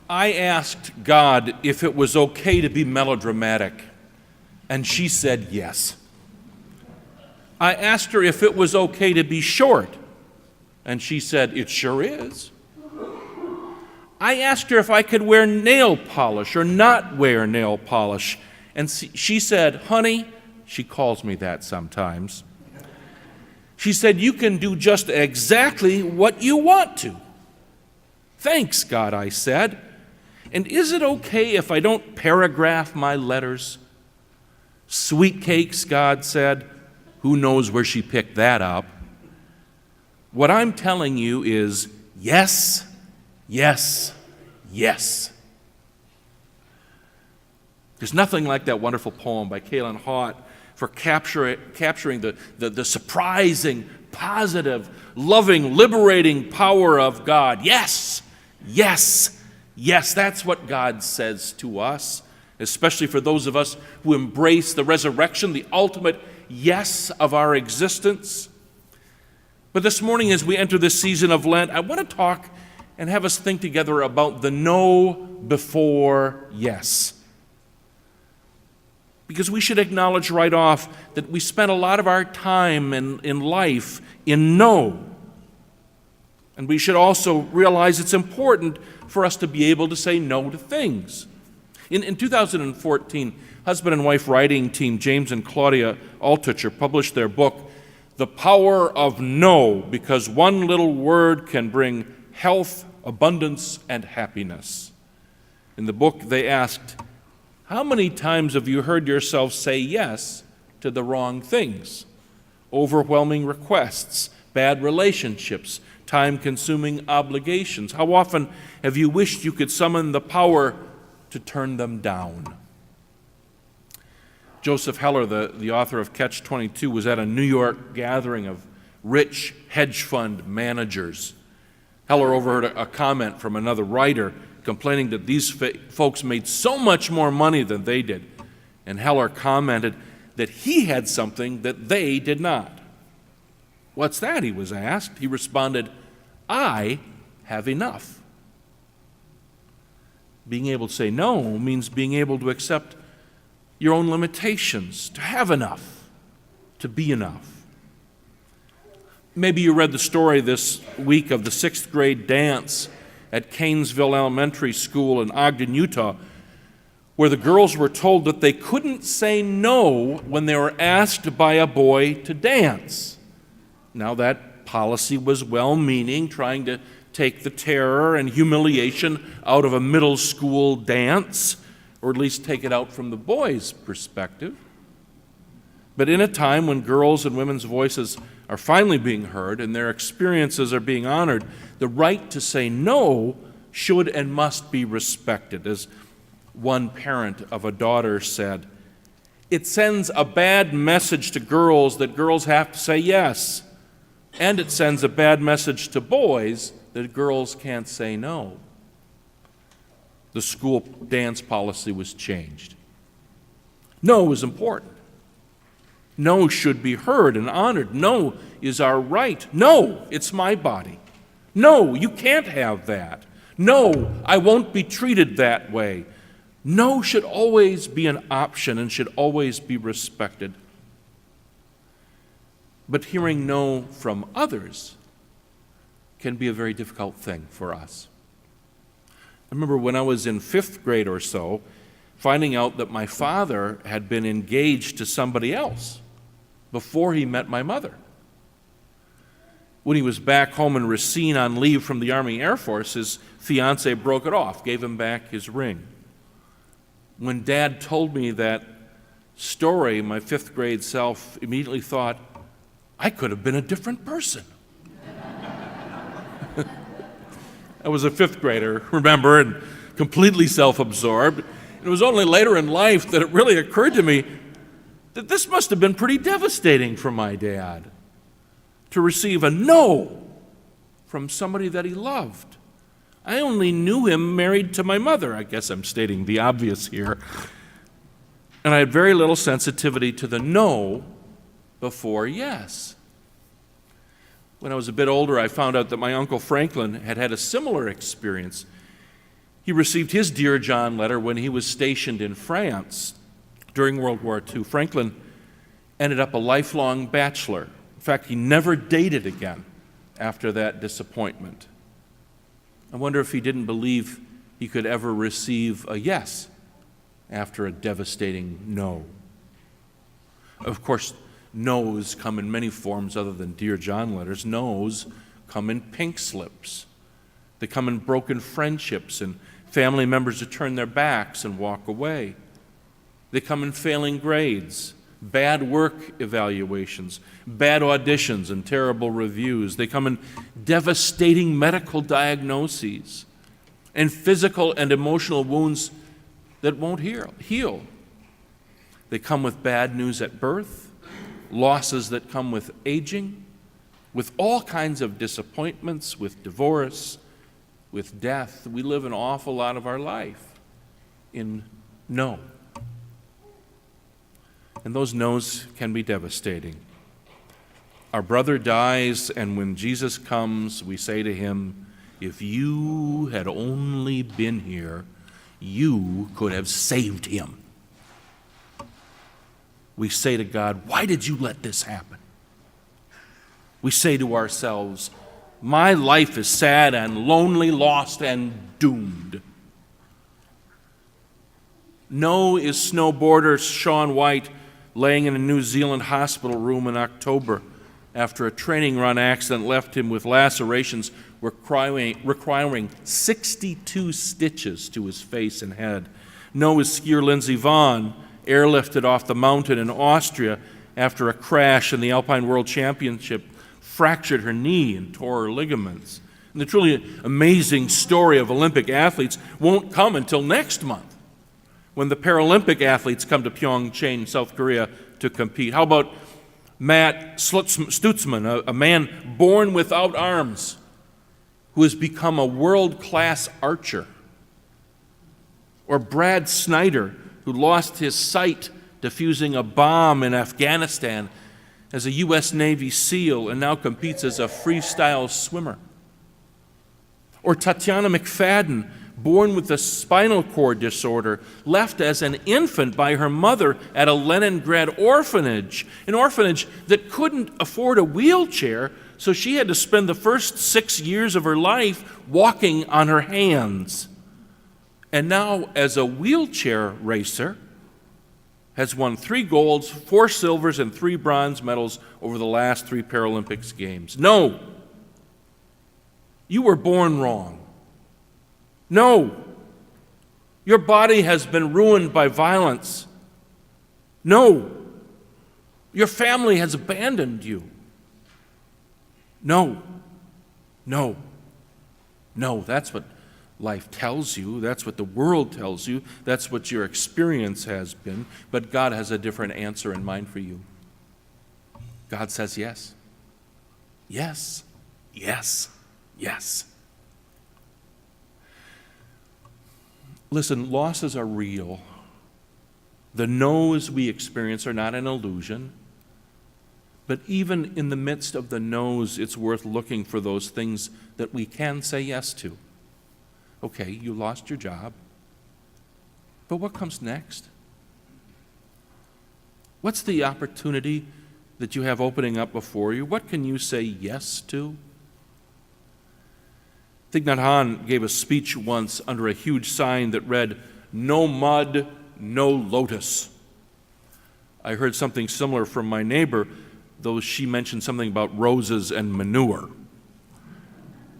I asked God if it was okay to be melodramatic, and she said yes. I asked her if it was okay to be short, and she said, it sure is. I asked her if I could wear nail polish or not wear nail polish, and she said, honey, she calls me that sometimes, she said, you can do just exactly what you want to. Thanks, God, I said. And is it okay if I don't paragraph my letters? Sweet cakes, God said. Who knows where she picked that up? What I'm telling you is yes, yes, yes. There's nothing like that wonderful poem by Kaylin Haught for capturing the surprising, positive, loving, liberating power of God. Yes, yes, yes, that's what God says to us, especially for those of us who embrace the resurrection, the ultimate yes of our existence. But this morning, as we enter this season of Lent, I want to talk and have us think together about the no before yes. Because we should acknowledge right off that we spend a lot of our time in life in no. And we should also realize it's important for us to be able to say no to things. In 2014, husband and wife writing team James and Claudia Altucher published their book, The Power of No, because one little word can bring health, abundance, and happiness. In the book, they asked, how many times have you heard yourself say yes to the wrong things? Overwhelming requests, bad relationships, time-consuming obligations. How often have you wished you could summon the power to turn them down? Joseph Heller, the author of Catch-22, was at a New York gathering of rich hedge fund managers. Heller overheard a comment from another writer complaining that these folks made so much more money than they did. And Heller commented that he had something that they did not. What's that, he was asked. He responded, I have enough. Being able to say no means being able to accept your own limitations, to have enough, to be enough. Maybe you read the story this week of the 6th grade dance at Canesville Elementary School in Ogden, Utah, where the girls were told that they couldn't say no when they were asked by a boy to dance. Now, that policy was well-meaning, trying to take the terror and humiliation out of a middle school dance, or at least take it out from the boys' perspective. But in a time when girls' and women's voices are finally being heard and their experiences are being honored, the right to say no should and must be respected. As one parent of a daughter said, it sends a bad message to girls that girls have to say yes, and it sends a bad message to boys that girls can't say no. The school dance policy was changed. No is important. No should be heard and honored. No is our right. No, it's my body. No, you can't have that. No, I won't be treated that way. No should always be an option and should always be respected. But hearing no from others can be a very difficult thing for us. I remember when I was in 5th grade or so, finding out that my father had been engaged to somebody else before he met my mother. When he was back home in Racine on leave from the Army Air Force, his fiancée broke it off, gave him back his ring. When Dad told me that story, my 5th grade self immediately thought, I could have been a different person. I was a 5th grader, remember, and completely self-absorbed. It was only later in life that it really occurred to me that this must have been pretty devastating for my dad, to receive a no from somebody that he loved. I only knew him married to my mother. I guess I'm stating the obvious here. And I had very little sensitivity to the no before yes. When I was a bit older, I found out that my Uncle Franklin had had a similar experience. He received his Dear John letter when he was stationed in France during World War II. Franklin ended up a lifelong bachelor. In fact, he never dated again after that disappointment. I wonder if he didn't believe he could ever receive a yes after a devastating no. Of course, no's come in many forms other than Dear John letters. No's come in pink slips. They come in broken friendships and family members who turn their backs and walk away. They come in failing grades, bad work evaluations, bad auditions, and terrible reviews. They come in devastating medical diagnoses and physical and emotional wounds that won't heal. They come with bad news at birth, losses that come with aging, with all kinds of disappointments, with divorce, with death. We live an awful lot of our life in no. And those no's can be devastating. Our brother dies, and when Jesus comes, we say to him, if you had only been here, you could have saved him. We say to God, why did you let this happen? We say to ourselves, my life is sad and lonely, lost and doomed. No is snowboarder Shaun White laying in a New Zealand hospital room in October after a training run accident left him with lacerations requiring 62 stitches to his face and head. No is skier Lindsey Vonn airlifted off the mountain in Austria after a crash in the Alpine World Championship, fractured her knee and tore her ligaments. And the truly amazing story of Olympic athletes won't come until next month, when the Paralympic athletes come to Pyeongchang, South Korea, to compete. How about Matt Stutzman, a man born without arms, who has become a world-class archer? Or Brad Snyder, who lost his sight defusing a bomb in Afghanistan as a U.S. Navy SEAL and now competes as a freestyle swimmer. Or Tatiana McFadden, born with a spinal cord disorder, left as an infant by her mother at a Leningrad orphanage, an orphanage that couldn't afford a wheelchair, so she had to spend the first 6 years of her life walking on her hands. And now, as a wheelchair racer, has won 3 golds, 4 silvers, and 3 bronze medals over the last 3 Paralympics games. No, you were born wrong. No, your body has been ruined by violence. No, your family has abandoned you. No, no, no, that's what life tells you. That's what the world tells you. That's what your experience has been. But God has a different answer in mind for you. God says yes. Yes, yes, yes. Listen, losses are real. The no's we experience are not an illusion. But even in the midst of the no's, it's worth looking for those things that we can say yes to. Okay, you lost your job, but what comes next? What's the opportunity that you have opening up before you? What can you say yes to? Thich Nhat Hanh gave a speech once under a huge sign that read, "No mud, no lotus." I heard something similar from my neighbor, though she mentioned something about roses and manure.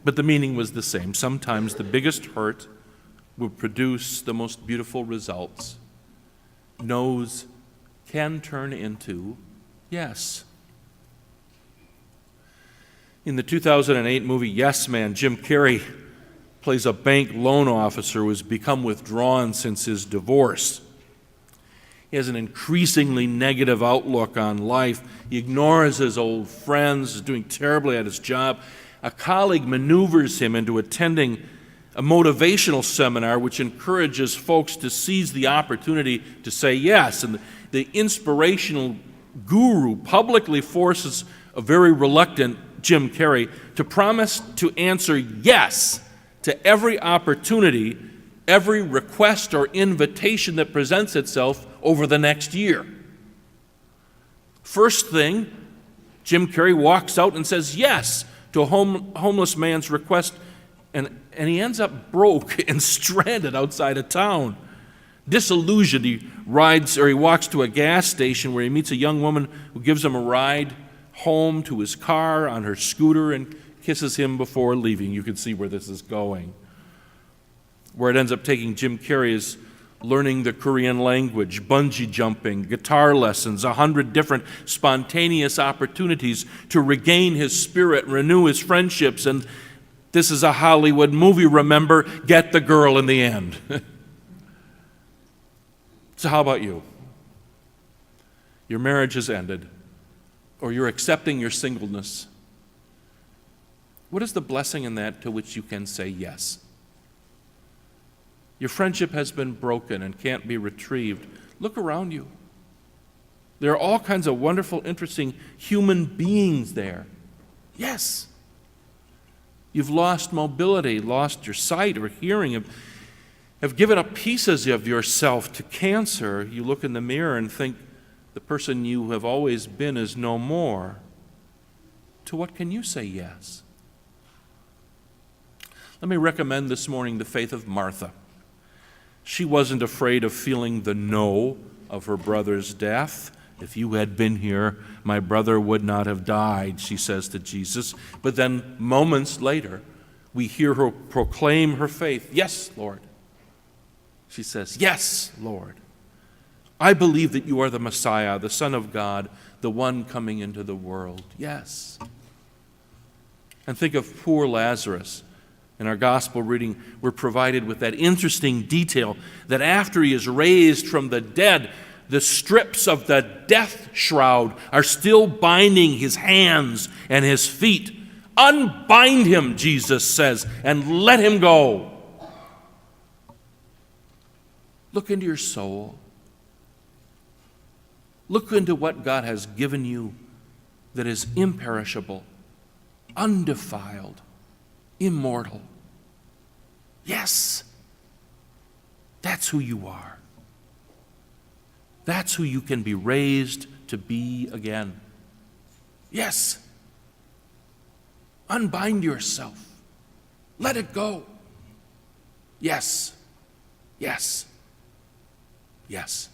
But the meaning was the same. Sometimes the biggest hurt will produce the most beautiful results. No's can turn into yes. In the 2008 movie Yes Man, Jim Carrey plays a bank loan officer who has become withdrawn since his divorce. He has an increasingly negative outlook on life. He ignores his old friends, is doing terribly at his job. A colleague maneuvers him into attending a motivational seminar which encourages folks to seize the opportunity to say yes. And the inspirational guru publicly forces a very reluctant Jim Carrey to promise to answer yes to every opportunity every request or invitation that presents itself over the next year. First thing, Jim Carrey walks out and says yes to a homeless man's request, and he ends up broke and stranded outside of town. Disillusioned, he walks to a gas station where he meets a young woman who gives him a ride home to his car on her scooter and kisses him before leaving. You can see where this is going. Where it ends up taking Jim Carrey is learning the Korean language, bungee jumping, guitar lessons, 100 different spontaneous opportunities to regain his spirit, renew his friendships, and this is a Hollywood movie, remember, get the girl in the end. So how about you? Your marriage has ended, or you're accepting your singleness. What is the blessing in that to which you can say yes? Your friendship has been broken and can't be retrieved. Look around you. There are all kinds of wonderful, interesting human beings there. Yes. You've lost mobility, lost your sight or hearing, have given up pieces of yourself to cancer. You look in the mirror and think the person you have always been is no more. To what can you say yes? Let me recommend this morning the faith of Martha. She wasn't afraid of feeling the no of her brother's death. If you had been here, my brother would not have died, she says to Jesus. But then moments later, we hear her proclaim her faith. Yes, Lord. She says, yes, Lord. I believe that you are the Messiah, the Son of God, the one coming into the world. Yes. And think of poor Lazarus. In our gospel reading, we're provided with that interesting detail that after he is raised from the dead, the strips of the death shroud are still binding his hands and his feet. Unbind him, Jesus says, and let him go. Look into your soul. Look into what God has given you that is imperishable, undefiled, immortal. Yes, that's who you are. That's who you can be raised to be again. Yes. Unbind yourself. Let it go. Yes. Yes. Yes.